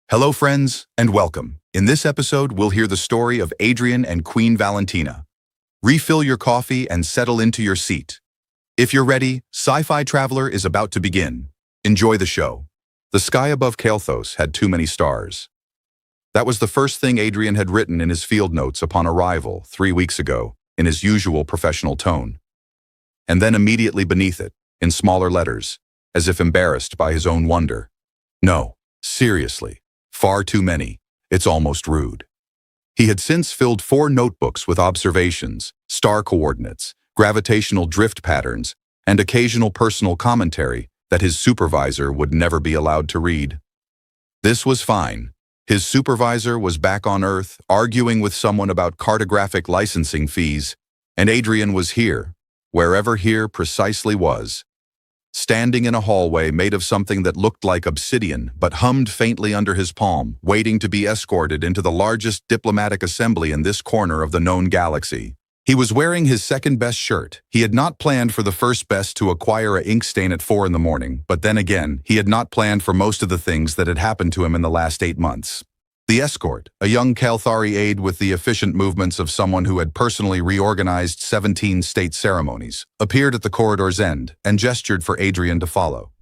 Hello friends, and welcome. In this episode, we'll hear the story of Adrian and Queen Valentina. Refill your coffee and settle into your seat. If you're ready, Sci-Fi Traveler is about to begin. Enjoy the show. The sky above Kalthos had too many stars. That was the first thing Adrian had written in his field notes upon arrival 3 weeks ago, in his usual professional tone. And then immediately beneath it, in smaller letters, as if embarrassed by his own wonder. No, seriously. Far too many. It's almost rude. He had since filled 4 notebooks with observations, star coordinates, gravitational drift patterns, and occasional personal commentary that his supervisor would never be allowed to read. This was fine. His supervisor was back on Earth, arguing with someone about cartographic licensing fees, and Adrian was here, wherever here precisely was. Standing in a hallway made of something that looked like obsidian but hummed faintly under his palm, waiting to be escorted into the largest diplomatic assembly in this corner of the known galaxy. He was wearing his second-best shirt. He had not planned for the first best to acquire an ink stain at 4 in the morning, but then again, he had not planned for most of the things that had happened to him in the last 8 months. The escort, a young Kalthari aide with the efficient movements of someone who had personally reorganized 17 state ceremonies, appeared at the corridor's end and gestured for Adrian to follow.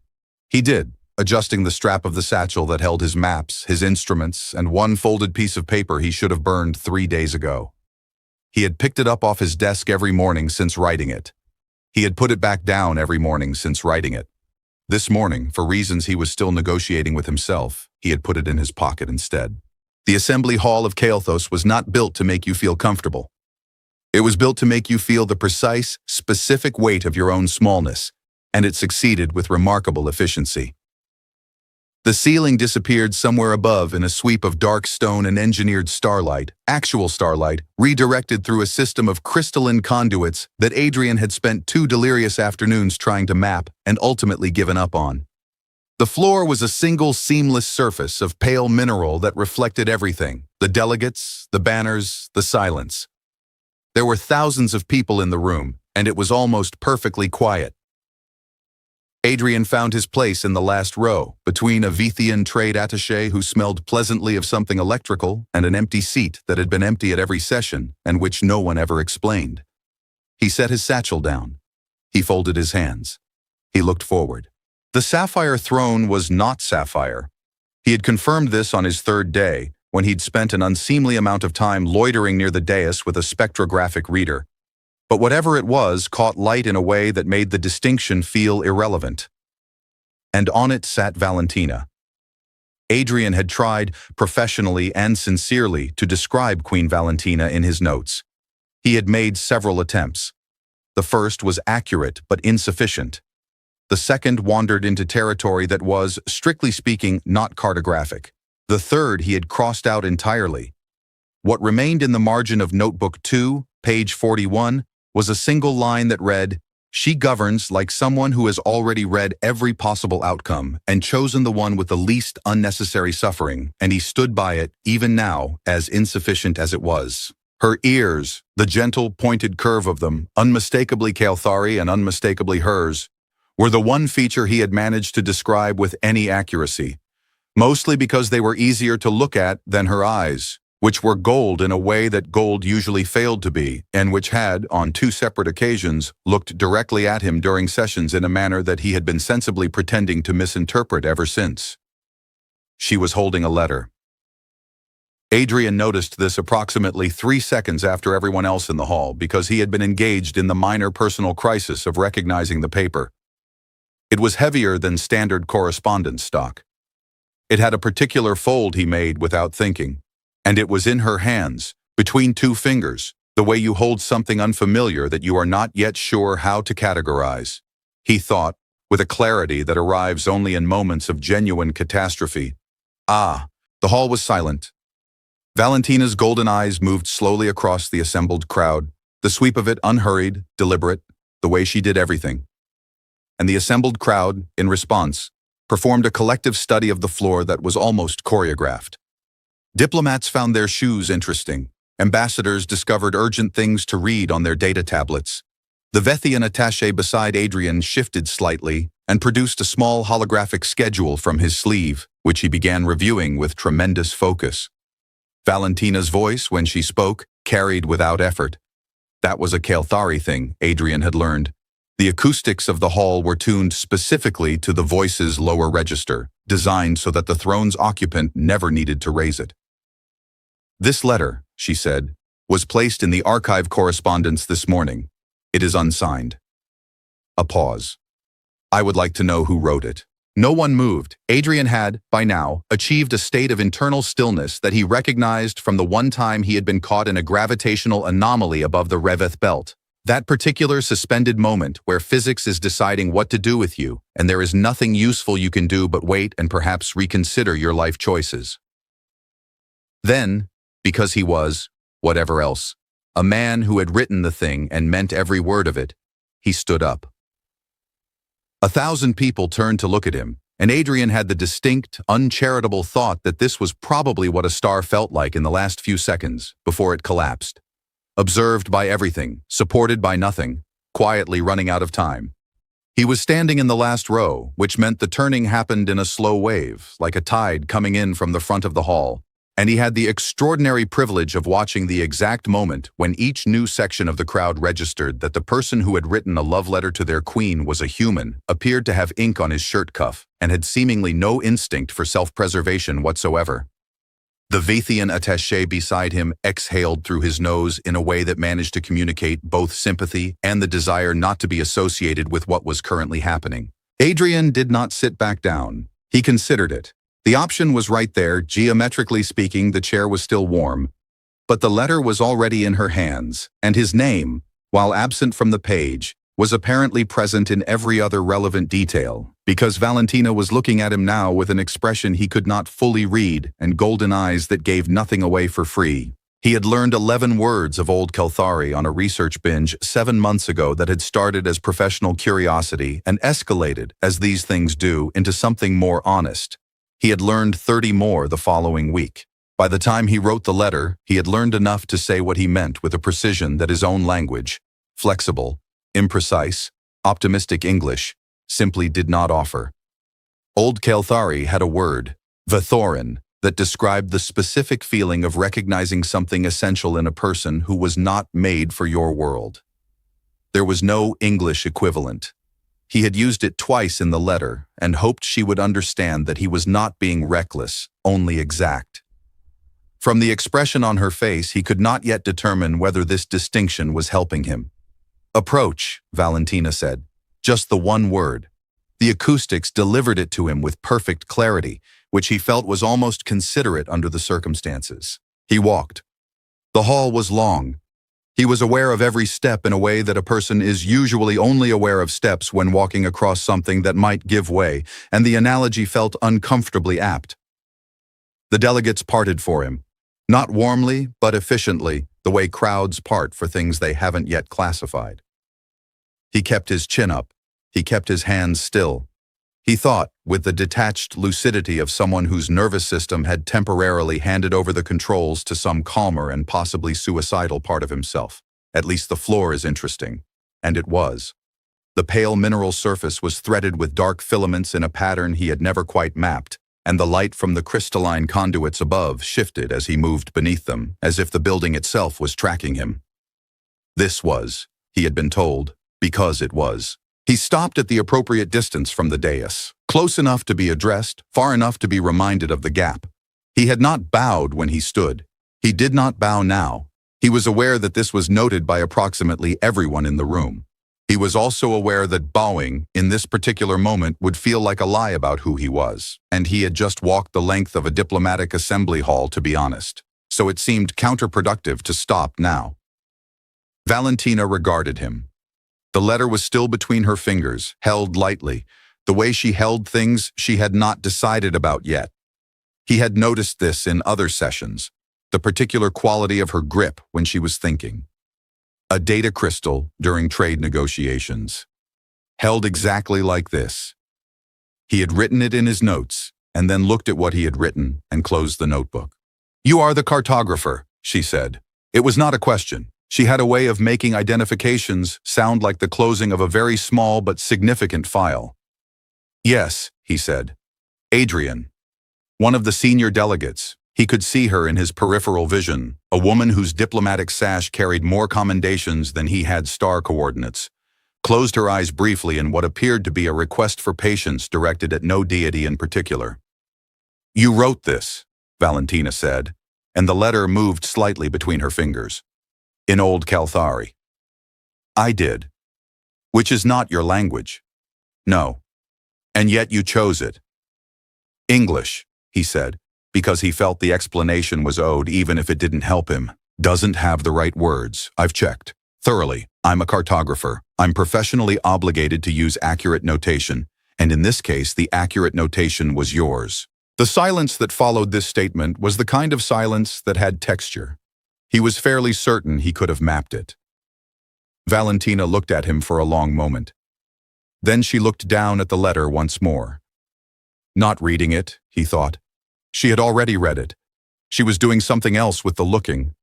He did, adjusting the strap of the satchel that held his maps, his instruments, and one folded piece of paper he should have burned 3 days ago. He had picked it up off his desk every morning since writing it. He had put it back down every morning since writing it. This morning, for reasons he was still negotiating with himself, he had put it in his pocket instead. The assembly hall of Kalthos was not built to make you feel comfortable. It was built to make you feel the precise, specific weight of your own smallness, and it succeeded with remarkable efficiency. The ceiling disappeared somewhere above in a sweep of dark stone and engineered starlight, actual starlight, redirected through a system of crystalline conduits that Adrian had spent 2 delirious afternoons trying to map and ultimately given up on. The floor was a single seamless surface of pale mineral that reflected everything: the delegates, the banners, the silence. There were thousands of people in the room, and it was almost perfectly quiet. Adrian found his place in the last row, between a Vithian trade attaché who smelled pleasantly of something electrical and an empty seat that had been empty at every session and which no one ever explained. He set his satchel down. He folded his hands. He looked forward. The sapphire throne was not sapphire. He had confirmed this on his 3rd day, when he'd spent an unseemly amount of time loitering near the dais with a spectrographic reader. But whatever it was caught light in a way that made the distinction feel irrelevant. And on it sat Valentina. Adrian had tried, professionally and sincerely, to describe Queen Valentina in his notes. He had made several attempts. The first was accurate but insufficient. The second wandered into territory that was, strictly speaking, not cartographic. The third he had crossed out entirely. What remained in the margin of Notebook 2, page 41, was a single line that read, "She governs like someone who has already read every possible outcome and chosen the one with the least unnecessary suffering, and he stood by it, even now, as insufficient as it was." Her ears, the gentle, pointed curve of them, unmistakably Kalthari and unmistakably hers, were the one feature he had managed to describe with any accuracy, mostly because they were easier to look at than her eyes, which were gold in a way that gold usually failed to be, and which had, on 2 separate occasions, looked directly at him during sessions in a manner that he had been sensibly pretending to misinterpret ever since. She was holding a letter. Adrian noticed this approximately 3 seconds after everyone else in the hall because he had been engaged in the minor personal crisis of recognizing the paper. It was heavier than standard correspondence stock. It had a particular fold he made without thinking, and it was in her hands, between 2 fingers, the way you hold something unfamiliar that you are not yet sure how to categorize. He thought, with a clarity that arrives only in moments of genuine catastrophe. The hall was silent. Valentina's golden eyes moved slowly across the assembled crowd, the sweep of it unhurried, deliberate, the way she did everything. And the assembled crowd, in response, performed a collective study of the floor that was almost choreographed. Diplomats found their shoes interesting. Ambassadors discovered urgent things to read on their data tablets. The Vethian attaché beside Adrian shifted slightly and produced a small holographic schedule from his sleeve, which he began reviewing with tremendous focus. Valentina's voice, when she spoke, carried without effort. That was a Caelthari thing, Adrian had learned. The acoustics of the hall were tuned specifically to the voice's lower register, designed so that the throne's occupant never needed to raise it. "This letter," she said, "was placed in the archive correspondence this morning. It is unsigned." A pause. "I would like to know who wrote it." No one moved. Adrian had, by now, achieved a state of internal stillness that he recognized from the one time he had been caught in a gravitational anomaly above the Reveth belt. That particular suspended moment where physics is deciding what to do with you, and there is nothing useful you can do but wait and perhaps reconsider your life choices. Then, because he was, whatever else, a man who had written the thing and meant every word of it, he stood up. 1,000 people turned to look at him, and Adrian had the distinct, uncharitable thought that this was probably what a star felt like in the last few seconds before it collapsed. Observed by everything, supported by nothing, quietly running out of time. He was standing in the last row, which meant the turning happened in a slow wave, like a tide coming in from the front of the hall, and he had the extraordinary privilege of watching the exact moment when each new section of the crowd registered that the person who had written a love letter to their queen was a human, appeared to have ink on his shirt cuff, and had seemingly no instinct for self-preservation whatsoever. The Vathian attaché beside him exhaled through his nose in a way that managed to communicate both sympathy and the desire not to be associated with what was currently happening. Adrian did not sit back down. He considered it. The option was right there. Geometrically speaking, the chair was still warm. But the letter was already in her hands, and his name, while absent from the page, was apparently present in every other relevant detail, because Valentina was looking at him now with an expression he could not fully read and golden eyes that gave nothing away for free. He had learned 11 words of Old Caelthari on a research binge 7 months ago that had started as professional curiosity and escalated, as these things do, into something more honest. He had learned 30 more the following week. By the time he wrote the letter, he had learned enough to say what he meant with a precision that his own language, flexible, imprecise, optimistic English, simply did not offer. Old Caelthari had a word, vathorin, that described the specific feeling of recognizing something essential in a person who was not made for your world. There was no English equivalent. He had used it twice in the letter and hoped she would understand that he was not being reckless, only exact. From the expression on her face, he could not yet determine whether this distinction was helping him. "Approach," Valentina said. Just the one word. The acoustics delivered it to him with perfect clarity, which he felt was almost considerate under the circumstances. He walked. The hall was long. He was aware of every step in a way that a person is usually only aware of steps when walking across something that might give way, and the analogy felt uncomfortably apt. The delegates parted for him. Not warmly, but efficiently, the way crowds part for things they haven't yet classified. He kept his chin up. He kept his hands still. He thought, with the detached lucidity of someone whose nervous system had temporarily handed over the controls to some calmer and possibly suicidal part of himself. At least the floor is interesting. And it was. The pale mineral surface was threaded with dark filaments in a pattern he had never quite mapped, and the light from the crystalline conduits above shifted as he moved beneath them, as if the building itself was tracking him. This was, he had been told, because it was. He stopped at the appropriate distance from the dais, close enough to be addressed, far enough to be reminded of the gap. He had not bowed when he stood. He did not bow now. He was aware that this was noted by approximately everyone in the room. He was also aware that bowing, in this particular moment, would feel like a lie about who he was, and he had just walked the length of a diplomatic assembly hall, to be honest, so it seemed counterproductive to stop now. Valentina regarded him. The letter was still between her fingers, held lightly, the way she held things she had not decided about yet. He had noticed this in other sessions, the particular quality of her grip when she was thinking. A data crystal during trade negotiations. Held exactly like this. He had written it in his notes, and then looked at what he had written and closed the notebook. "You are the cartographer," she said. It was not a question. She had a way of making identifications sound like the closing of a very small but significant file. "Yes," he said. "Adrian." One of the senior delegates. He could see her in his peripheral vision, a woman whose diplomatic sash carried more commendations than he had star coordinates. Closed her eyes briefly in what appeared to be a request for patience directed at no deity in particular. "You wrote this," Valentina said, and the letter moved slightly between her fingers. "In Old Calthari." "I did." "Which is not your language." "No." "And yet you chose it." "English," he said, because he felt the explanation was owed even if it didn't help him. "Doesn't have the right words. I've checked. Thoroughly. I'm a cartographer. I'm professionally obligated to use accurate notation, and in this case the accurate notation was yours." The silence that followed this statement was the kind of silence that had texture. He was fairly certain he could have mapped it. Valentina looked at him for a long moment. Then she looked down at the letter once more. Not reading it, he thought. She had already read it. She was doing something else with the looking.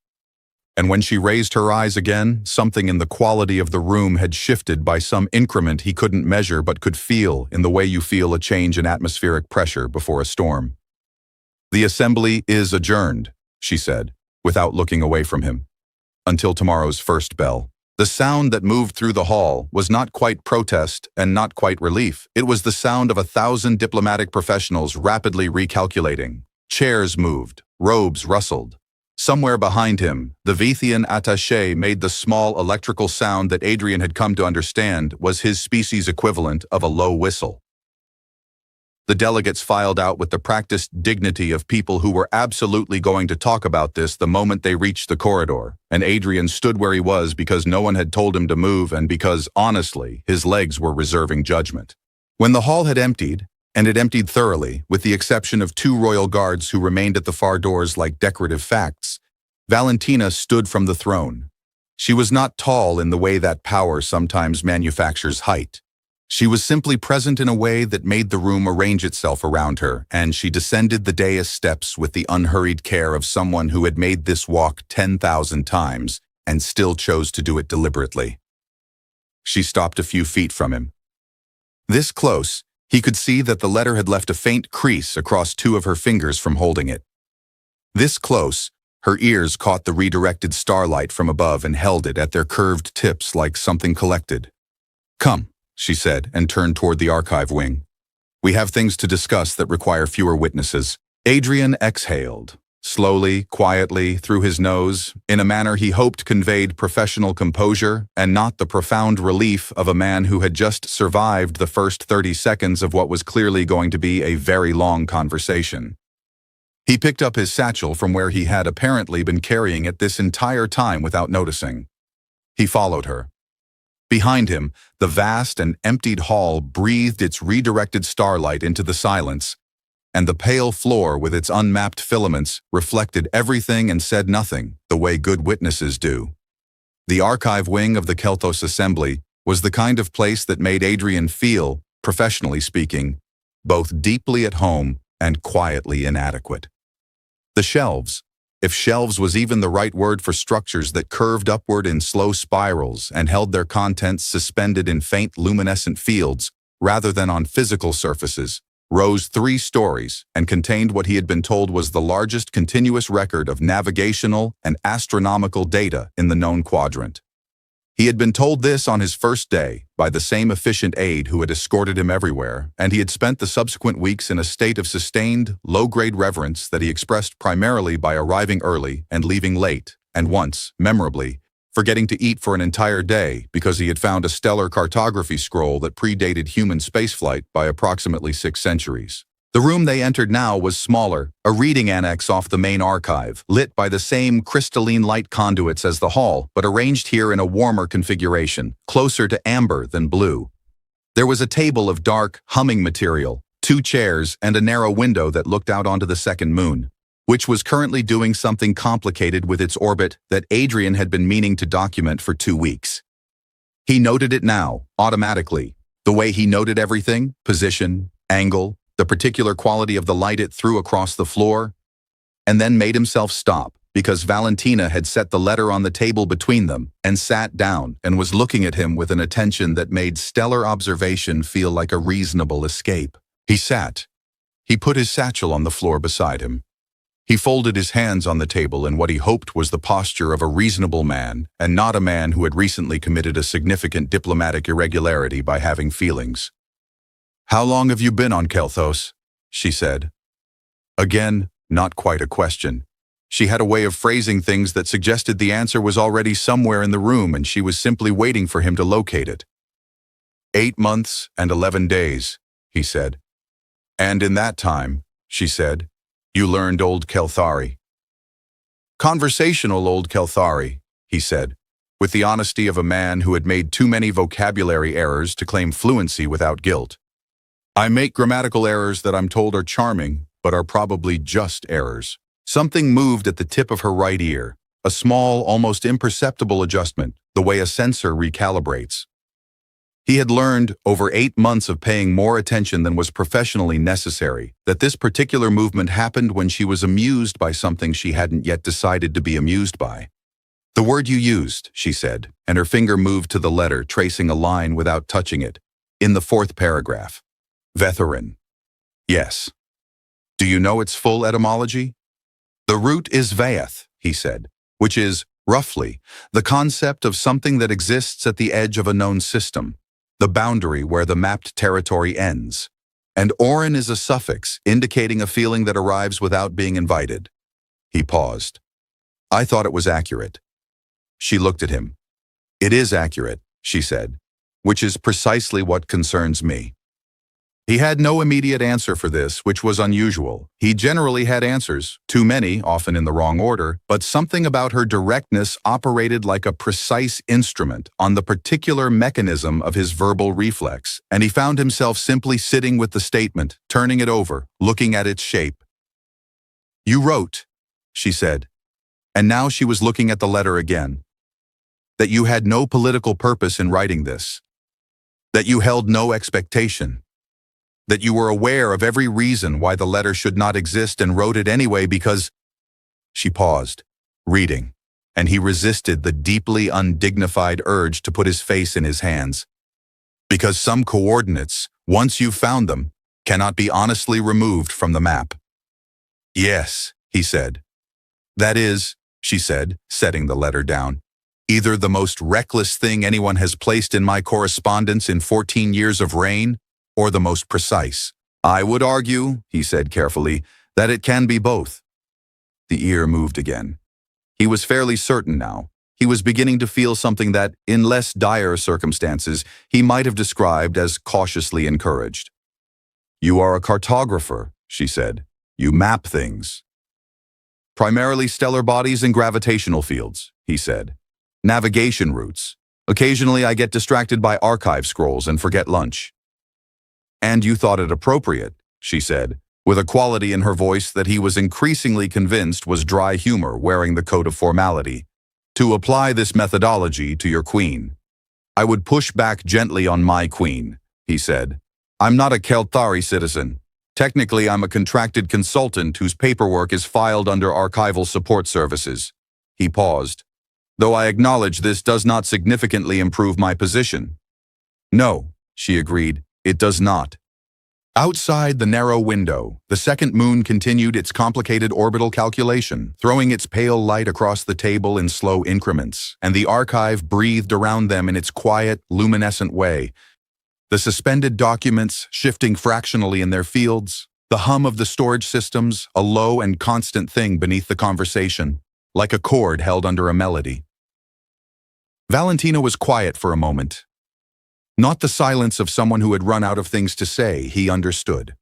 And when she raised her eyes again, something in the quality of the room had shifted by some increment he couldn't measure but could feel in the way you feel a change in atmospheric pressure before a storm. "The assembly is adjourned," she said, without looking away from him. "Until tomorrow's first bell." The sound that moved through the hall was not quite protest and not quite relief. It was the sound of 1,000 diplomatic professionals rapidly recalculating. Chairs moved, robes rustled. Somewhere behind him, the Vithian attaché made the small electrical sound that Adrian had come to understand was his species equivalent of a low whistle. The delegates filed out with the practiced dignity of people who were absolutely going to talk about this the moment they reached the corridor, and Adrian stood where he was because no one had told him to move and because, honestly, his legs were reserving judgment. When the hall had emptied, and it emptied thoroughly, with the exception of 2 royal guards who remained at the far doors like decorative facts, Valentina stood from the throne. She was not tall in the way that power sometimes manufactures height. She was simply present in a way that made the room arrange itself around her, and she descended the dais steps with the unhurried care of someone who had made this walk 10,000 times and still chose to do it deliberately. She stopped a few feet from him. This close, he could see that the letter had left a faint crease across 2 of her fingers from holding it. This close, her ears caught the redirected starlight from above and held it at their curved tips like something collected. "Come," she said, and turned toward the archive wing. "We have things to discuss that require fewer witnesses." Adrian exhaled, slowly, quietly, through his nose, in a manner he hoped conveyed professional composure and not the profound relief of a man who had just survived the first 30 seconds of what was clearly going to be a very long conversation. He picked up his satchel from where he had apparently been carrying it this entire time without noticing. He followed her. Behind him, the vast and emptied hall breathed its redirected starlight into the silence, and the pale floor with its unmapped filaments reflected everything and said nothing, the way good witnesses do. The archive wing of the Kelthos Assembly was the kind of place that made Adrian feel, professionally speaking, both deeply at home and quietly inadequate. The shelves, if shelves was even the right word for structures that curved upward in slow spirals and held their contents suspended in faint luminescent fields rather than on physical surfaces, rose 3 stories and contained what he had been told was the largest continuous record of navigational and astronomical data in the known quadrant. He had been told this on his first day by the same efficient aide who had escorted him everywhere, and he had spent the subsequent weeks in a state of sustained, low-grade reverence that he expressed primarily by arriving early and leaving late, and once, memorably, forgetting to eat for an entire day because he had found a stellar cartography scroll that predated human spaceflight by approximately 6 centuries. The room they entered now was smaller, a reading annex off the main archive, lit by the same crystalline light conduits as the hall, but arranged here in a warmer configuration, closer to amber than blue. There was a table of dark, humming material, 2 chairs, and a narrow window that looked out onto the second moon, which was currently doing something complicated with its orbit that Adrian had been meaning to document for 2 weeks. He noted it now, automatically, the way he noted everything, position, angle, the particular quality of the light it threw across the floor, and then made himself stop because Valentina had set the letter on the table between them and sat down and was looking at him with an attention that made stellar observation feel like a reasonable escape. He He put his satchel on the floor beside him. He folded his hands on the table in what he hoped was the posture of a reasonable man, and not a man who had recently committed a significant diplomatic irregularity by having feelings. "How long have you been on Kelthos?" she said. Again, not quite a question. She had a way of phrasing things that suggested the answer was already somewhere in the room and she was simply waiting for him to locate it. 8 months and 11 days, he said. "And in that time," she said, "you learned Old Kelthari." "Conversational Old Kelthari," he said, with the honesty of a man who had made too many vocabulary errors to claim fluency without guilt. "I make grammatical errors that I'm told are charming, but are probably just errors." Something moved at the tip of her right ear, a small, almost imperceptible adjustment, the way a sensor recalibrates. He had learned, over 8 months of paying more attention than was professionally necessary, that this particular movement happened when she was amused by something she hadn't yet decided to be amused by. "The word you used," she said, and her finger moved to the letter, tracing a line without touching it, in the 4th paragraph. "Vetherin." "Yes." "Do you know its full etymology?" "The root is veeth," he said, which is, roughly, the concept of something that exists at the edge of a known system, the boundary where the mapped territory ends. And orin is a suffix, indicating a feeling that arrives without being invited. He paused. "I thought it was accurate." She looked at him. "It is accurate," she said, "which is precisely what concerns me." He had no immediate answer for this, which was unusual. He generally had answers, too many, often in the wrong order, but something about her directness operated like a precise instrument on the particular mechanism of his verbal reflex, and he found himself simply sitting with the statement, turning it over, looking at its shape. "You wrote," she said, and now she was looking at the letter again, "that you had no political purpose in writing this, that you held no expectation, that you were aware of every reason why the letter should not exist and wrote it anyway because—" She paused, reading, and he resisted the deeply undignified urge to put his face in his hands. "Because some coordinates, once you've found them, cannot be honestly removed from the map." "Yes," he said. "That is," she said, setting the letter down, "either the most reckless thing anyone has placed in my correspondence in 14 years of reign, or the most precise. I would argue," he said carefully, "that it can be both." The ear moved again. He was fairly certain now. He was beginning to feel something that, in less dire circumstances, he might have described as cautiously encouraged. "You are a cartographer," she said. "You map things." "Primarily stellar bodies and gravitational fields," he said. "Navigation routes. Occasionally I get distracted by archive scrolls and forget lunch." "And you thought it appropriate," she said, with a quality in her voice that he was increasingly convinced was dry humor wearing the coat of formality, "to apply this methodology to your queen." "I would push back gently on my queen," he said. "I'm not a Kelthari citizen. Technically, I'm a contracted consultant whose paperwork is filed under archival support services." He paused. "Though I acknowledge this does not significantly improve my position." "No," she agreed, "it does not." Outside the narrow window, the second moon continued its complicated orbital calculation, throwing its pale light across the table in slow increments, and the archive breathed around them in its quiet, luminescent way. The suspended documents shifting fractionally in their fields, the hum of the storage systems, a low and constant thing beneath the conversation, like a chord held under a melody. Valentina was quiet for a moment. Not the silence of someone who had run out of things to say, he understood.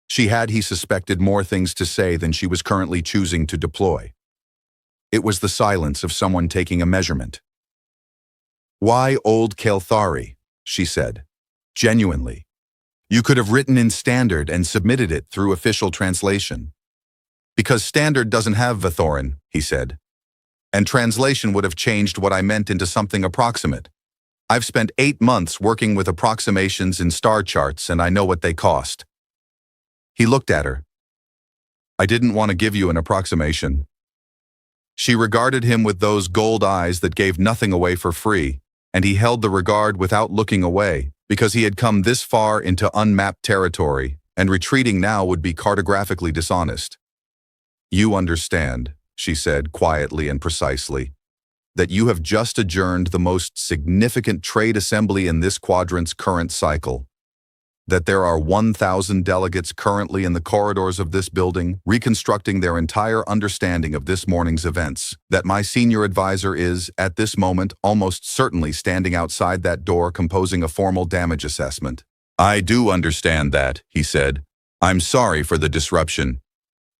She had, he suspected, more things to say than she was currently choosing to deploy. It was the silence of someone taking a measurement. "Why Old Kelthari?" she said. "Genuinely. You could have written in Standard and submitted it through official translation." "Because Standard doesn't have Vethorin," he said. "And translation would have changed what I meant into something approximate. I've spent 8 months working with approximations in star charts, and I know what they cost." He looked at her. "I didn't want to give you an approximation." She regarded him with those gold eyes that gave nothing away for free, and he held the regard without looking away, because he had come this far into unmapped territory, and retreating now would be cartographically dishonest. You understand, she said quietly and precisely, that you have just adjourned the most significant trade assembly in this quadrant's current cycle. That there are 1,000 delegates currently in the corridors of this building, reconstructing their entire understanding of this morning's events. That my senior advisor is, at this moment, almost certainly standing outside that door composing a formal damage assessment. I do understand that, he said. I'm sorry for the disruption.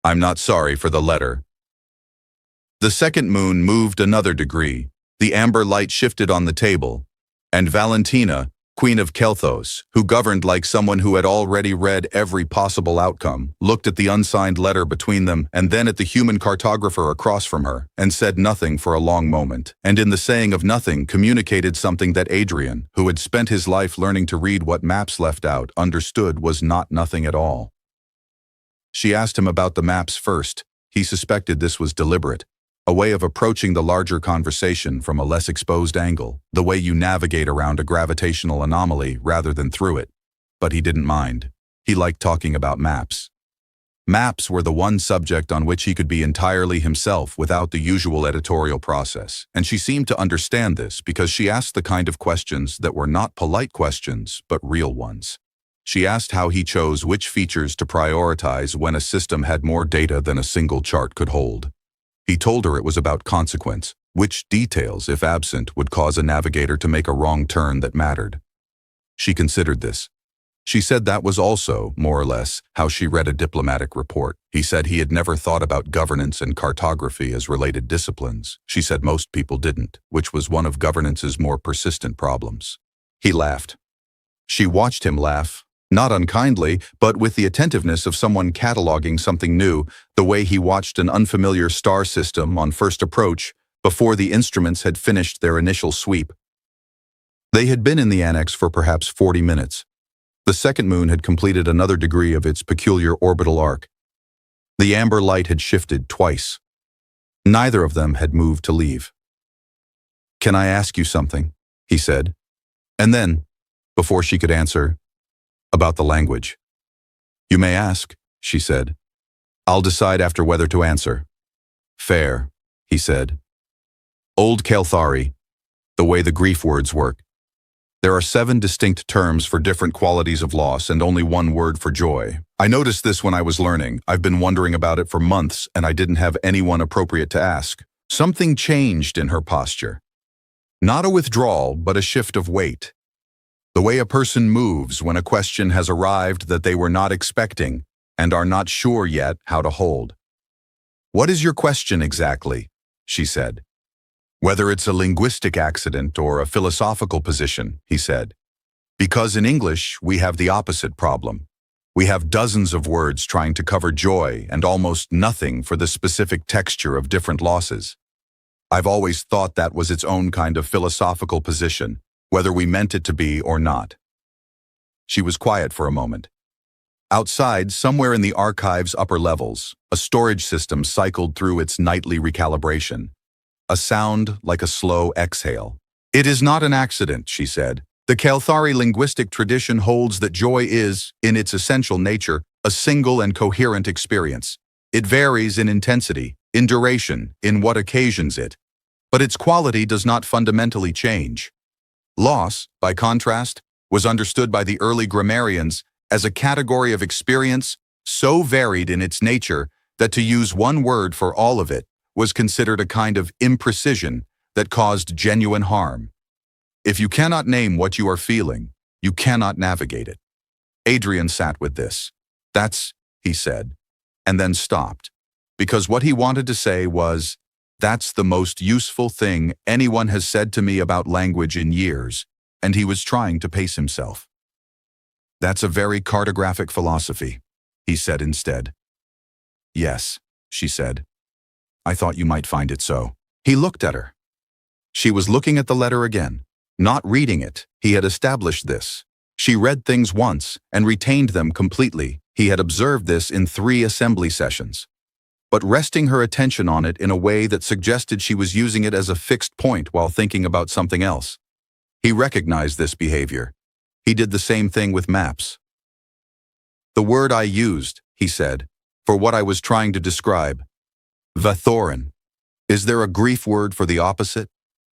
I'm not sorry for the letter. The second moon moved another degree. The amber light shifted on the table, and Valentina, Queen of Kelthos, who governed like someone who had already read every possible outcome, looked at the unsigned letter between them and then at the human cartographer across from her, and said nothing for a long moment, and in the saying of nothing communicated something that Adrian, who had spent his life learning to read what maps left out, understood was not nothing at all. She asked him about the maps first. He suspected this was deliberate. A way of approaching the larger conversation from a less exposed angle, the way you navigate around a gravitational anomaly rather than through it. But he didn't mind. He liked talking about maps. Maps were the one subject on which he could be entirely himself without the usual editorial process, and she seemed to understand this because she asked the kind of questions that were not polite questions, but real ones. She asked how he chose which features to prioritize when a system had more data than a single chart could hold. He told her it was about consequence, which details, if absent, would cause a navigator to make a wrong turn that mattered. She considered this. She said that was also, more or less, how she read a diplomatic report. He said he had never thought about governance and cartography as related disciplines. She said most people didn't, which was one of governance's more persistent problems. He laughed. She watched him laugh. Not unkindly, but with the attentiveness of someone cataloging something new, the way he watched an unfamiliar star system on first approach before the instruments had finished their initial sweep. They had been in the annex for perhaps 40 minutes. The second moon had completed another degree of its peculiar orbital arc. The amber light had shifted twice. Neither of them had moved to leave. "Can I ask you something?" he said. And then, before she could answer, "About the language." "You may ask," she said. "I'll decide after whether to answer." "Fair," he said. "Old Kelthari, the way the grief words work. There are 7 distinct terms for different qualities of loss and only one word for joy. I noticed this when I was learning. I've been wondering about it for months and I didn't have anyone appropriate to ask." Something changed in her posture. Not a withdrawal, but a shift of weight. The way a person moves when a question has arrived that they were not expecting and are not sure yet how to hold. "What is your question exactly?" she said. "Whether it's a linguistic accident or a philosophical position," he said. "Because in English, we have the opposite problem. We have dozens of words trying to cover joy and almost nothing for the specific texture of different losses. I've always thought that was its own kind of philosophical position, whether we meant it to be or not." She was quiet for a moment. Outside, somewhere in the archive's upper levels, a storage system cycled through its nightly recalibration. A sound like a slow exhale. "It is not an accident," she said. "The Kelthari linguistic tradition holds that joy is, in its essential nature, a single and coherent experience. It varies in intensity, in duration, in what occasions it, but its quality does not fundamentally change. Loss, by contrast, was understood by the early grammarians as a category of experience so varied in its nature that to use one word for all of it was considered a kind of imprecision that caused genuine harm. If you cannot name what you are feeling, you cannot navigate it." Adrian sat with this. "That's," he said, and then stopped, because what he wanted to say was, "That's the most useful thing anyone has said to me about language in years," and he was trying to pace himself. "That's a very cartographic philosophy," he said instead. "Yes," she said. "I thought you might find it so." He looked at her. She was looking at the letter again, not reading it. He had established this. She read things once and retained them completely. He had observed this in 3 assembly sessions. But resting her attention on it in a way that suggested she was using it as a fixed point while thinking about something else. He recognized this behavior. He did the same thing with maps. The word I used, he said, for what I was trying to describe. Vathoran. Is there a Greek word for the opposite?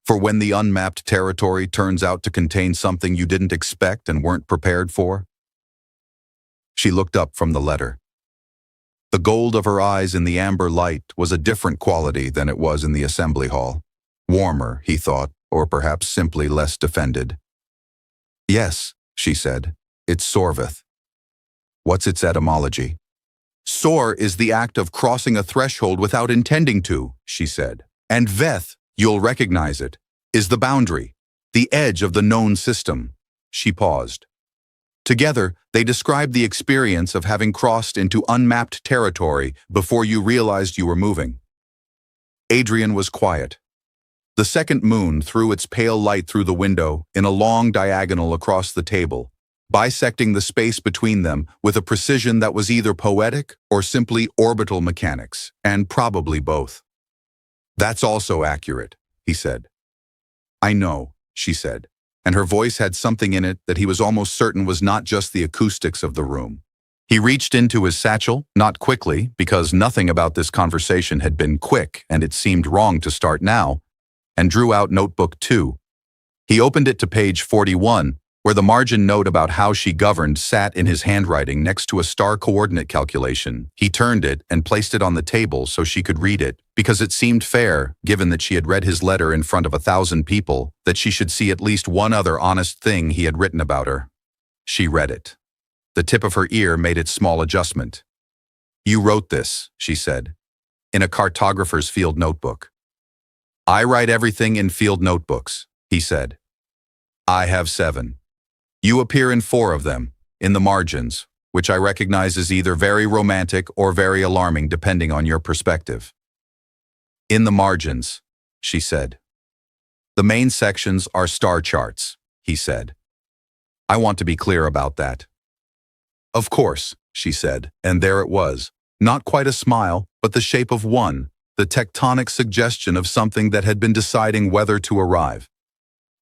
For when the unmapped territory turns out to contain something you didn't expect and weren't prepared for? She looked up from the letter. The gold of her eyes in the amber light was a different quality than it was in the assembly hall. Warmer, he thought, or perhaps simply less defended. Yes, she said, it's Sorveth. What's its etymology? Sor is the act of crossing a threshold without intending to, she said. And Veth, you'll recognize it, is the boundary, the edge of the known system. She paused. Together, they described the experience of having crossed into unmapped territory before you realized you were moving. Adrian was quiet. The second moon threw its pale light through the window in a long diagonal across the table, bisecting the space between them with a precision that was either poetic or simply orbital mechanics, and probably both. That's also accurate, he said. I know, she said, and her voice had something in it that he was almost certain was not just the acoustics of the room. He reached into his satchel, not quickly, because nothing about this conversation had been quick and it seemed wrong to start now, and drew out notebook 2. He opened it to page 41, where the margin note about how she governed sat in his handwriting next to a star coordinate calculation. He turned it and placed it on the table so she could read it, because it seemed fair, given that she had read his letter in front of 1,000 people, that she should see at least one other honest thing he had written about her. She read it. The tip of her ear made its small adjustment. You wrote this, she said, in a cartographer's field notebook. I write everything in field notebooks, he said. I have 7. You appear in 4 of them, in the margins, which I recognize as either very romantic or very alarming depending on your perspective. In the margins, she said. The main sections are star charts, he said. I want to be clear about that. Of course, she said, and there it was, not quite a smile, but the shape of one, the tectonic suggestion of something that had been deciding whether to arrive.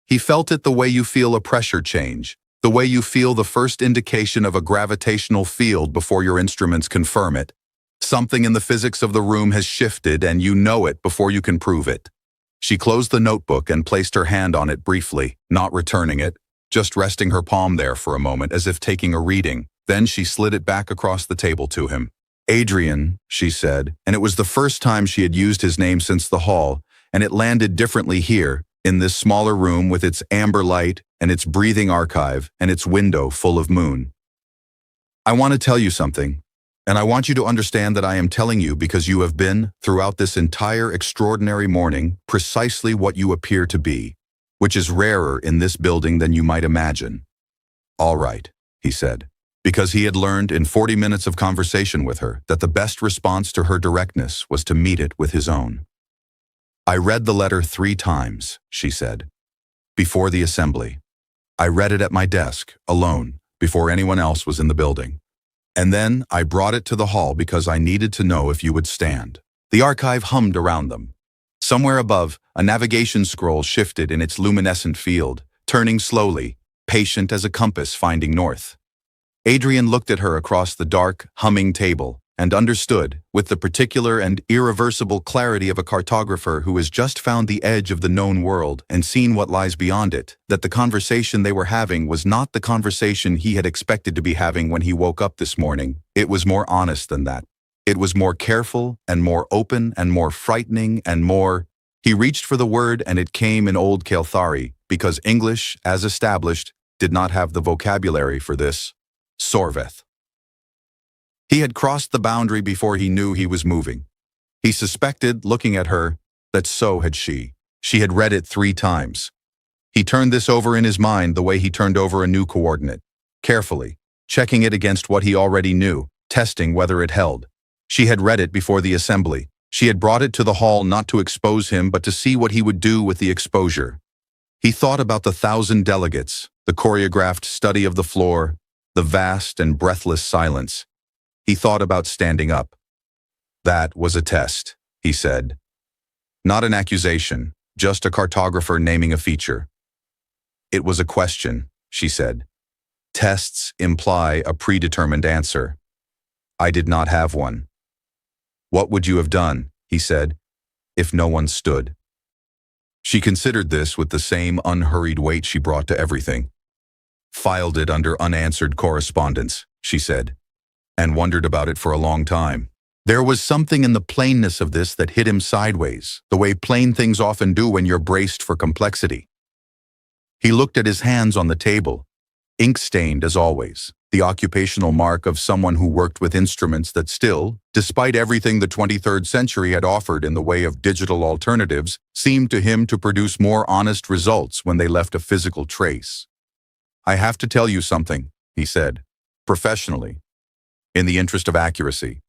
He felt it the way you feel a pressure change, the way you feel the first indication of a gravitational field before your instruments confirm it. Something in the physics of the room has shifted and you know it before you can prove it. She closed the notebook and placed her hand on it briefly, not returning it, just resting her palm there for a moment as if taking a reading. Then she slid it back across the table to him. Adrian, she said, and it was the first time she had used his name since the hall, and it landed differently here, in this smaller room with its amber light and its breathing archive and its window full of moon. I want to tell you something, and I want you to understand that I am telling you because you have been, throughout this entire extraordinary morning, precisely what you appear to be, which is rarer in this building than you might imagine. All right, he said, because he had learned in 40 minutes of conversation with her that the best response to her directness was to meet it with his own. I read the letter 3 times, she said, before the assembly. I read it at my desk, alone, before anyone else was in the building. And then I brought it to the hall because I needed to know if you would stand. The archive hummed around them. Somewhere above, a navigation scroll shifted in its luminescent field, turning slowly, patient as a compass finding north. Adrian looked at her across the dark, humming table and understood, with the particular and irreversible clarity of a cartographer who has just found the edge of the known world and seen what lies beyond it, that the conversation they were having was not the conversation he had expected to be having when he woke up this morning. It was more honest than that. It was more careful and more open and more frightening and more... He reached for the word and it came in Old Caelthari, because English, as established, did not have the vocabulary for this. Sorveth. He had crossed the boundary before he knew he was moving. He suspected, looking at her, that so had she. She had read it 3 times. He turned this over in his mind the way he turned over a new coordinate, carefully, checking it against what he already knew, testing whether it held. She had read it before the assembly. She had brought it to the hall not to expose him but to see what he would do with the exposure. He thought about the 1,000 delegates, the choreographed study of the floor, the vast and breathless silence. He thought about standing up. That was a test, he said. Not an accusation, just a cartographer naming a feature. It was a question, she said. Tests imply a predetermined answer. I did not have one. What would you have done, he said, if no one stood? She considered this with the same unhurried weight she brought to everything. Filed it under unanswered correspondence, she said, and wondered about it for a long time. There was something in the plainness of this that hit him sideways, the way plain things often do when you're braced for complexity. He looked at his hands on the table, ink-stained as always, the occupational mark of someone who worked with instruments that still, despite everything the 23rd century had offered in the way of digital alternatives, seemed to him to produce more honest results when they left a physical trace. I have to tell you something, he said, professionally, in the interest of accuracy.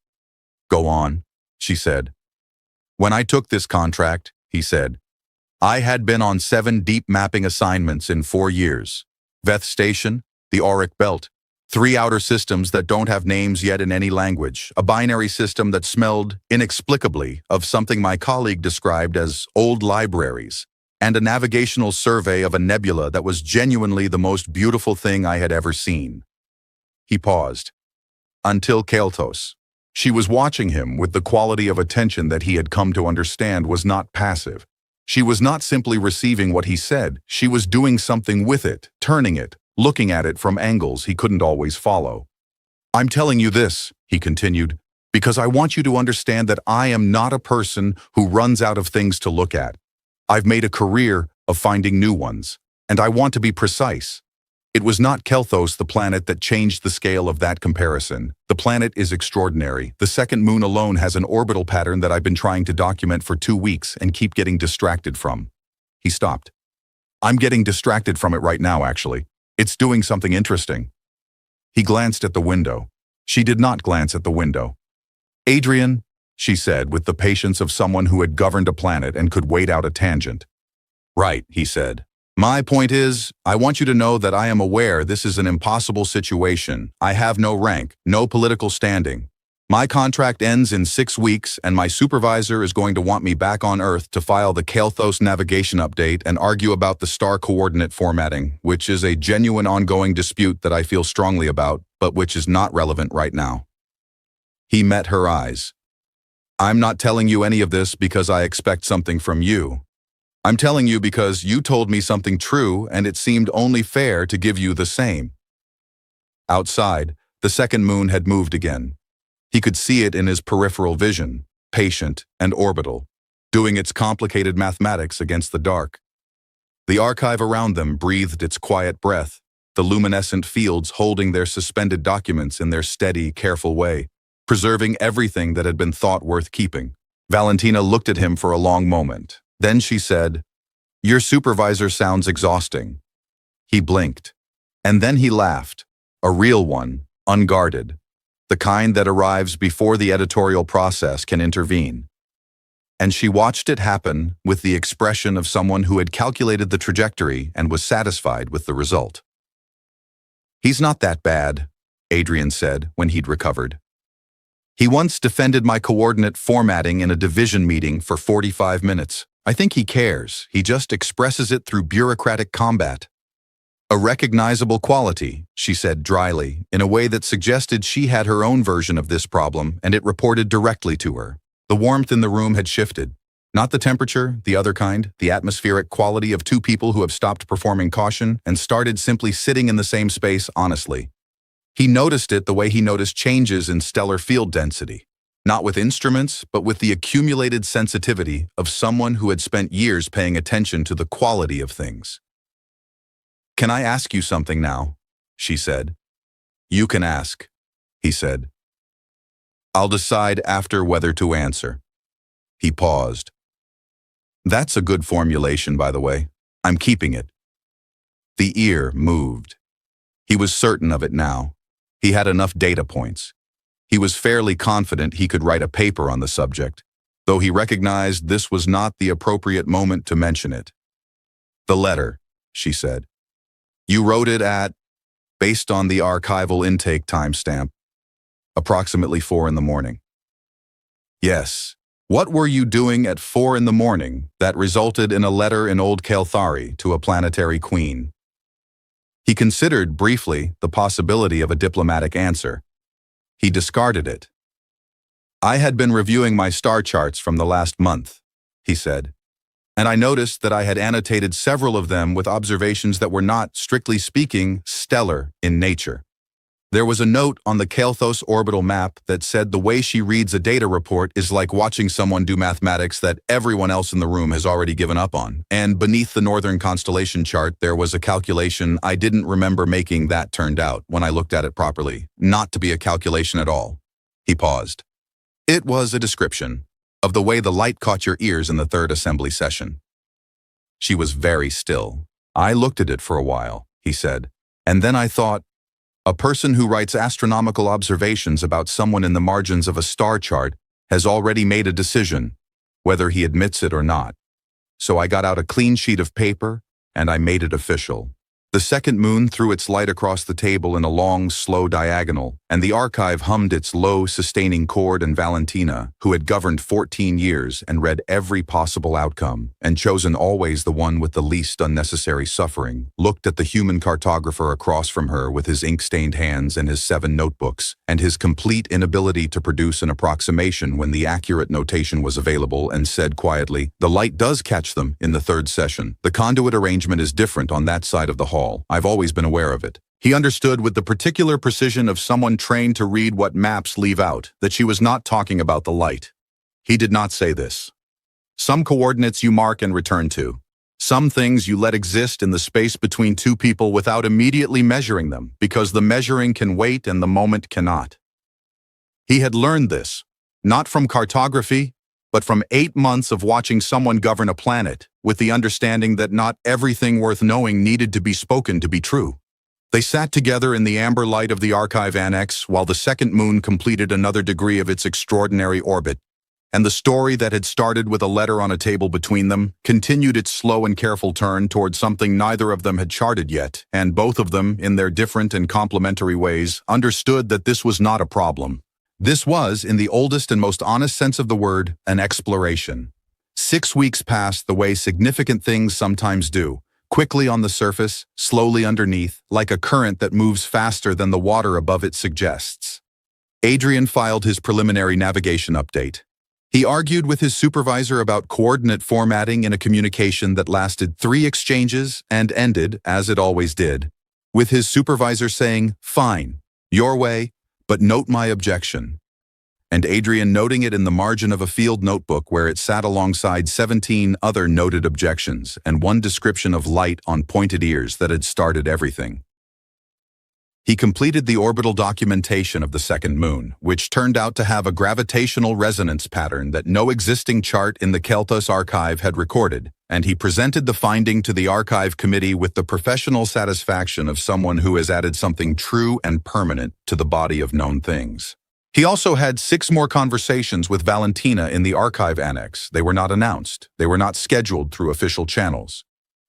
Go on, she said. When I took this contract, he said, I had been on 7 deep mapping assignments in 4 years. Veth Station, the Auric Belt, 3 outer systems that don't have names yet in any language, a binary system that smelled, inexplicably, of something my colleague described as old libraries, and a navigational survey of a nebula that was genuinely the most beautiful thing I had ever seen. He paused. Until Keltos. She was watching him with the quality of attention that he had come to understand was not passive. She was not simply receiving what he said, she was doing something with it, turning it, looking at it from angles he couldn't always follow. I'm telling you this, he continued, because I want you to understand that I am not a person who runs out of things to look at. I've made a career of finding new ones, and I want to be precise. It was not Kelthos, the planet, that changed the scale of that comparison. The planet is extraordinary. The second moon alone has an orbital pattern that I've been trying to document for 2 weeks and keep getting distracted from. He stopped. I'm getting distracted from it right now, actually. It's doing something interesting. He glanced at the window. She did not glance at the window. Adrian, she said, with the patience of someone who had governed a planet and could wait out a tangent. Right, he said. My point is, I want you to know that I am aware this is an impossible situation. I have no rank, no political standing. My contract ends in 6 weeks, and my supervisor is going to want me back on Earth to file the Kelthos navigation update and argue about the star coordinate formatting, which is a genuine ongoing dispute that I feel strongly about, but which is not relevant right now. He met her eyes. I'm not telling you any of this because I expect something from you. I'm telling you because you told me something true and it seemed only fair to give you the same. Outside, the second moon had moved again. He could see it in his peripheral vision, patient and orbital, doing its complicated mathematics against the dark. The archive around them breathed its quiet breath, the luminescent fields holding their suspended documents in their steady, careful way, preserving everything that had been thought worth keeping. Valentina looked at him for a long moment. Then she said, Your supervisor sounds exhausting. He blinked. And then he laughed, a real one, unguarded, the kind that arrives before the editorial process can intervene. And she watched it happen with the expression of someone who had calculated the trajectory and was satisfied with the result. He's not that bad, Adrian said when he'd recovered. He once defended my coordinate formatting in a division meeting for 45 minutes. I think he cares. He just expresses it through bureaucratic combat. A recognizable quality, she said dryly, in a way that suggested she had her own version of this problem and it reported directly to her. The warmth in the room had shifted. Not the temperature, the other kind, the atmospheric quality of 2 people who have stopped performing caution and started simply sitting in the same space honestly. He noticed it the way he noticed changes in stellar field density. Not with instruments, but with the accumulated sensitivity of someone who had spent years paying attention to the quality of things. Can I ask you something now? She said. You can ask, he said. I'll decide after whether to answer. He paused. That's a good formulation, by the way. I'm keeping it. The ear moved. He was certain of it now. He had enough data points. He was fairly confident he could write a paper on the subject, though he recognized this was not the appropriate moment to mention it. The letter, she said. You wrote it at, based on the archival intake timestamp, approximately 4 in the morning. Yes. What were you doing at 4 in the morning that resulted in a letter in Old Kelthari to a planetary queen? He considered, briefly, the possibility of a diplomatic answer. He discarded it. "I had been reviewing my star charts from the last month," he said, "and I noticed that I had annotated several of them with observations that were not, strictly speaking, stellar in nature. There was a note on the Kalthos orbital map that said the way she reads a data report is like watching someone do mathematics that everyone else in the room has already given up on. And beneath the northern constellation chart, there was a calculation I didn't remember making that turned out, when I looked at it properly, not to be a calculation at all." He paused. "It was a description of the way the light caught your ears in the third assembly session." She was very still. "I looked at it for a while," he said, "and then I thought, a person who writes astronomical observations about someone in the margins of a star chart has already made a decision, whether he admits it or not. So I got out a clean sheet of paper, and I made it official." The second moon threw its light across the table in a long, slow diagonal, and the archive hummed its low, sustaining chord, and Valentina, who had governed 14 years and read every possible outcome, and chosen always the one with the least unnecessary suffering, looked at the human cartographer across from her with his ink-stained hands and his 7 notebooks, and his complete inability to produce an approximation when the accurate notation was available, and said quietly, "The light does catch them in the third session. The conduit arrangement is different on that side of the hall. I've always been aware of it." He understood with the particular precision of someone trained to read what maps leave out that she was not talking about the light. He did not say this. "Some coordinates you mark and return to. Some things you let exist in the space between two people without immediately measuring them, because the measuring can wait and the moment cannot." He had learned this, not from cartography, but from 8 months of watching someone govern a planet, with the understanding that not everything worth knowing needed to be spoken to be true. They sat together in the amber light of the archive annex while the second moon completed another degree of its extraordinary orbit, and the story that had started with a letter on a table between them continued its slow and careful turn toward something neither of them had charted yet, and both of them, in their different and complementary ways, understood that this was not a problem. This was, in the oldest and most honest sense of the word, an exploration. 6 weeks passed the way significant things sometimes do, quickly on the surface, slowly underneath, like a current that moves faster than the water above it suggests. Adrian filed his preliminary navigation update. He argued with his supervisor about coordinate formatting in a communication that lasted 3 exchanges and ended, as it always did, with his supervisor saying, "Fine, your way, but note my objection," and Adrian noting it in the margin of a field notebook where it sat alongside 17 other noted objections and one description of light on pointed ears that had started everything. He completed the orbital documentation of the second moon, which turned out to have a gravitational resonance pattern that no existing chart in the Kalthos archive had recorded, and he presented the finding to the archive committee with the professional satisfaction of someone who has added something true and permanent to the body of known things. He also had 6 more conversations with Valentina in the archive annex. They were not announced. They were not scheduled through official channels.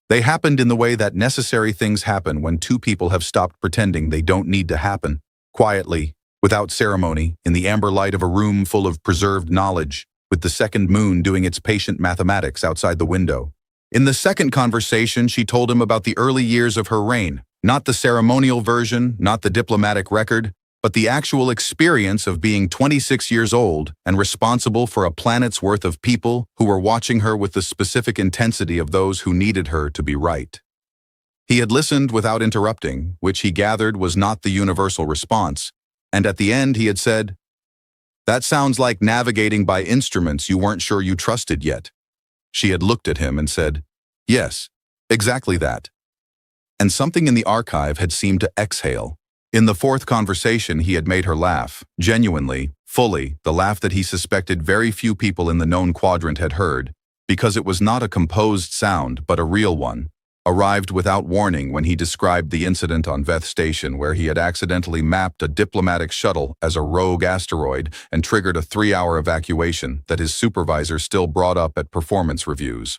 They happened in the way that necessary things happen when 2 people have stopped pretending they don't need to happen, quietly, without ceremony, in the amber light of a room full of preserved knowledge, with the second moon doing its patient mathematics outside the window. In the second conversation, she told him about the early years of her reign, not the ceremonial version, not the diplomatic record, but the actual experience of being 26 years old and responsible for a planet's worth of people who were watching her with the specific intensity of those who needed her to be right. He had listened without interrupting, which he gathered was not the universal response, and at the end he had said, "That sounds like navigating by instruments you weren't sure you trusted yet." She had looked at him and said, "Yes, exactly that." And something in the archive had seemed to exhale. In the fourth conversation, he had made her laugh, genuinely, fully, the laugh that he suspected very few people in the known quadrant had heard, because it was not a composed sound, but a real one, arrived without warning when he described the incident on Veth Station where he had accidentally mapped a diplomatic shuttle as a rogue asteroid and triggered a 3-hour evacuation that his supervisor still brought up at performance reviews.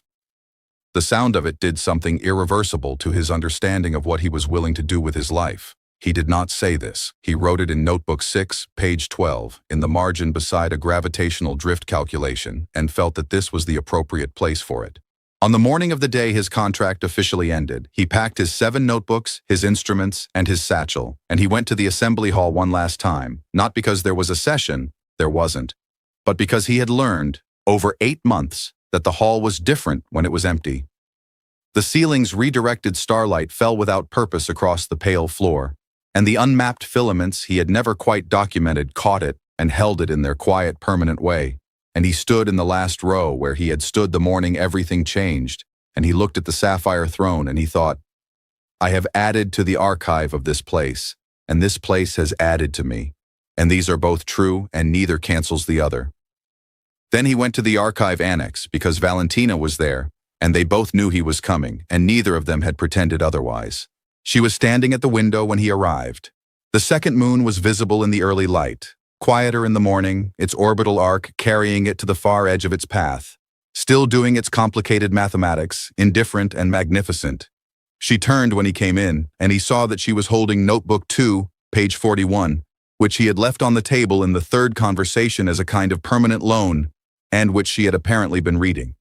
The sound of it did something irreversible to his understanding of what he was willing to do with his life. He did not say this. He wrote it in Notebook 6, page 12, in the margin beside a gravitational drift calculation, and felt that this was the appropriate place for it. On the morning of the day his contract officially ended, he packed his 7 notebooks, his instruments, and his satchel, and he went to the assembly hall one last time, not because there was a session, there wasn't, but because he had learned, over 8 months, that the hall was different when it was empty. The ceiling's redirected starlight fell without purpose across the pale floor, and the unmapped filaments he had never quite documented caught it and held it in their quiet, permanent way. And he stood in the last row where he had stood the morning everything changed, and he looked at the sapphire throne and he thought, I have added to the archive of this place, and this place has added to me, and these are both true and neither cancels the other. Then he went to the archive annex because Valentina was there, and they both knew he was coming, and neither of them had pretended otherwise. She was standing at the window when he arrived. The second moon was visible in the early light, quieter in the morning, its orbital arc carrying it to the far edge of its path, still doing its complicated mathematics, indifferent and magnificent. She turned when he came in, and he saw that she was holding notebook 2, page 41, which he had left on the table in the third conversation as a kind of permanent loan, and which she had apparently been reading.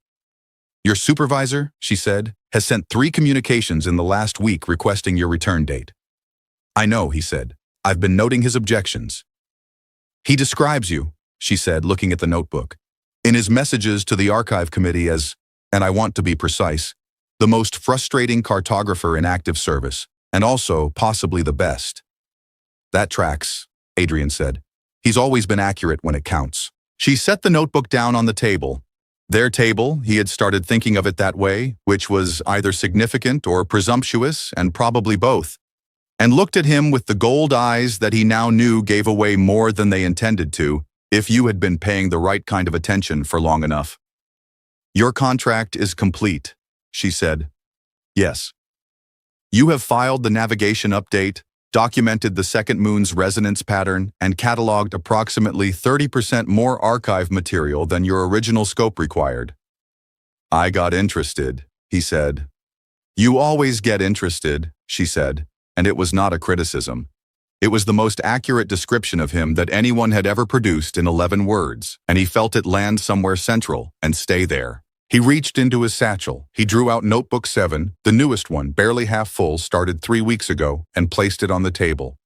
Your supervisor, she said, has sent 3 communications in the last week requesting your return date. I know, he said. I've been noting his objections. He describes you, she said, looking at the notebook, in his messages to the archive committee as, and I want to be precise, the most frustrating cartographer in active service, and also possibly the best. That tracks, Adrian said. He's always been accurate when it counts. She set the notebook down on the table. Their table, he had started thinking of it that way, which was either significant or presumptuous, and probably both, and looked at him with the gold eyes that he now knew gave away more than they intended to, if you had been paying the right kind of attention for long enough. Your contract is complete, she said. Yes. You have filed the navigation update, documented the second moon's resonance pattern, and cataloged approximately 30% more archive material than your original scope required. I got interested, he said. You always get interested, she said, and it was not a criticism. It was the most accurate description of him that anyone had ever produced in 11 words, and he felt it land somewhere central and stay there. He reached into his satchel. He drew out notebook 7, the newest one, barely half full, started 3 weeks ago, and placed it on the table.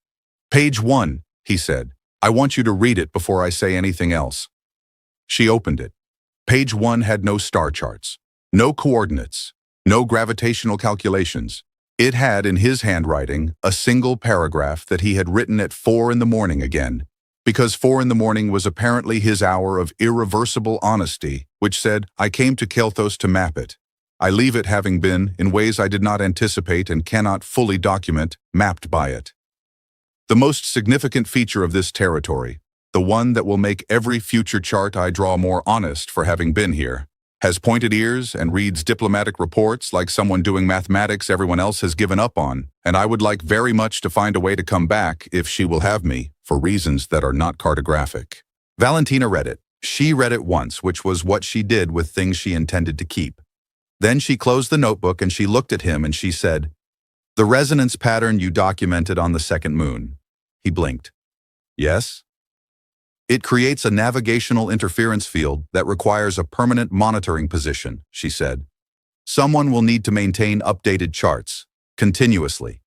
Page 1, he said. I want you to read it before I say anything else. She opened it. Page 1 had no star charts, no coordinates, no gravitational calculations. It had, in his handwriting, a single paragraph that he had written at 4 in the morning again, because 4 in the morning was apparently his hour of irreversible honesty, which said, I came to Kelthos to map it. I leave it having been, in ways I did not anticipate and cannot fully document, mapped by it. The most significant feature of this territory, the one that will make every future chart I draw more honest for having been here, has pointed ears and reads diplomatic reports like someone doing mathematics everyone else has given up on, and I would like very much to find a way to come back, if she will have me, for reasons that are not cartographic. Valentina read it. She read it once, which was what she did with things she intended to keep. Then she closed the notebook and she looked at him and she said, The resonance pattern you documented on the second moon. He blinked. Yes? It creates a navigational interference field that requires a permanent monitoring position, she said. Someone will need to maintain updated charts, continuously.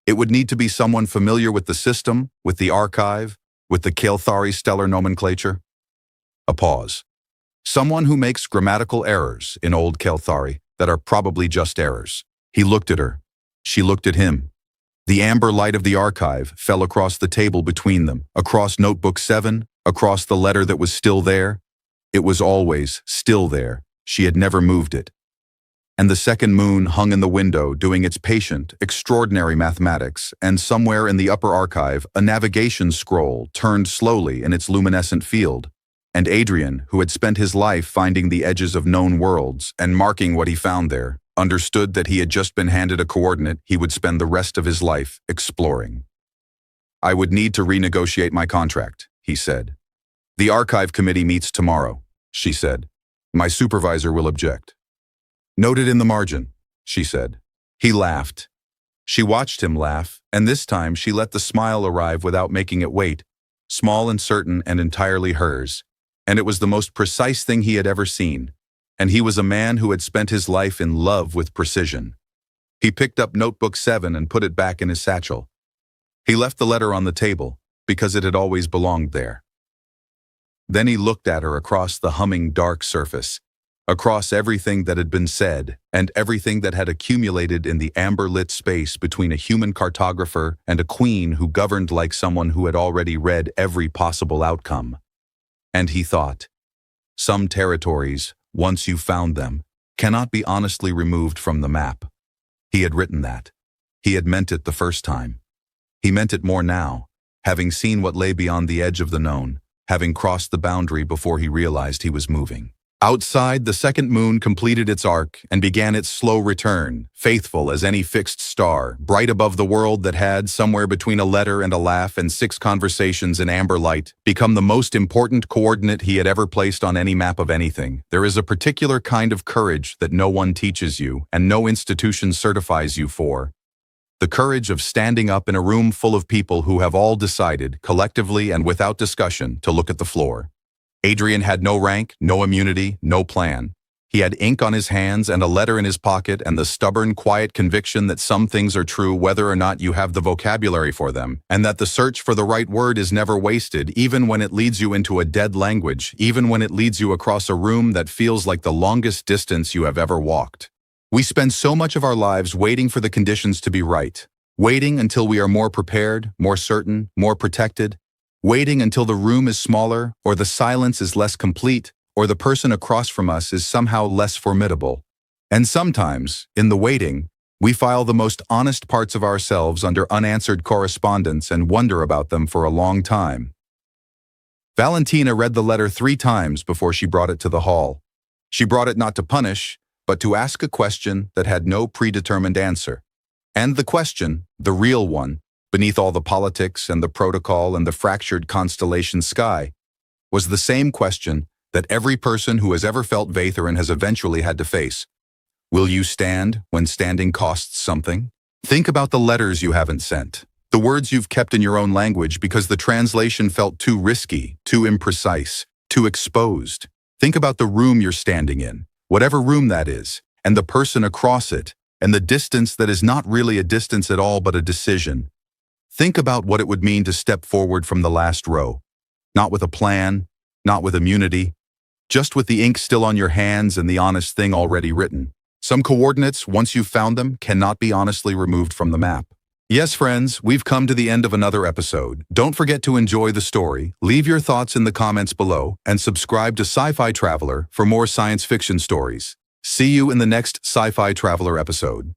It would need to be someone familiar with the system, with the archive, with the Kelthari stellar nomenclature. A pause. Someone who makes grammatical errors in old Kelthari that are probably just errors. He looked at her. She looked at him. The amber light of the archive fell across the table between them, across notebook 7, across the letter that was still there. It was always still there. She had never moved it. And the second moon hung in the window doing its patient, extraordinary mathematics, and somewhere in the upper archive, a navigation scroll turned slowly in its luminescent field. And Adrian, who had spent his life finding the edges of known worlds and marking what he found there, understood that he had just been handed a coordinate he would spend the rest of his life exploring. I would need to renegotiate my contract, he said. The archive committee meets tomorrow, she said. My supervisor will object. Noted in the margin, she said. He laughed. She watched him laugh, and this time she let the smile arrive without making it wait, small and certain and entirely hers, and it was the most precise thing he had ever seen, and he was a man who had spent his life in love with precision. He picked up notebook 7 and put it back in his satchel. He left the letter on the table, because it had always belonged there. Then he looked at her across the humming dark surface, across everything that had been said and everything that had accumulated in the amber-lit space between a human cartographer and a queen who governed like someone who had already read every possible outcome. And he thought, some territories, once you found them, cannot be honestly removed from the map. He had written that. He had meant it the first time. He meant it more now, having seen what lay beyond the edge of the known, having crossed the boundary before he realized he was moving. Outside, the second moon completed its arc and began its slow return, faithful as any fixed star, bright above the world that had, somewhere between a letter and a laugh and 6 conversations in amber light, become the most important coordinate he had ever placed on any map of anything. There is a particular kind of courage that no one teaches you and no institution certifies you for. The courage of standing up in a room full of people who have all decided, collectively and without discussion, to look at the floor. Adrian had no rank, no immunity, no plan. He had ink on his hands and a letter in his pocket and the stubborn, quiet conviction that some things are true whether or not you have the vocabulary for them, and that the search for the right word is never wasted, even when it leads you into a dead language, even when it leads you across a room that feels like the longest distance you have ever walked. We spend so much of our lives waiting for the conditions to be right, waiting until we are more prepared, more certain, more protected, waiting until the room is smaller, or the silence is less complete, or the person across from us is somehow less formidable. And sometimes, in the waiting, we file the most honest parts of ourselves under unanswered correspondence and wonder about them for a long time. Valentina read the letter 3 times before she brought it to the hall. She brought it not to punish, but to ask a question that had no predetermined answer. And the question, the real one, beneath all the politics and the protocol and the fractured constellation sky, was the same question that every person who has ever felt Vatherin has eventually had to face. Will you stand when standing costs something? Think about the letters you haven't sent, the words you've kept in your own language because the translation felt too risky, too imprecise, too exposed. Think about the room you're standing in, whatever room that is, and the person across it, and the distance that is not really a distance at all but a decision. Think about what it would mean to step forward from the last row, not with a plan, not with immunity, just with the ink still on your hands and the honest thing already written. Some coordinates, once you've found them, cannot be honestly removed from the map. Yes, friends, we've come to the end of another episode. Don't forget to enjoy the story, leave your thoughts in the comments below, and subscribe to Sci-Fi Traveler for more science fiction stories. See you in the next Sci-Fi Traveler episode.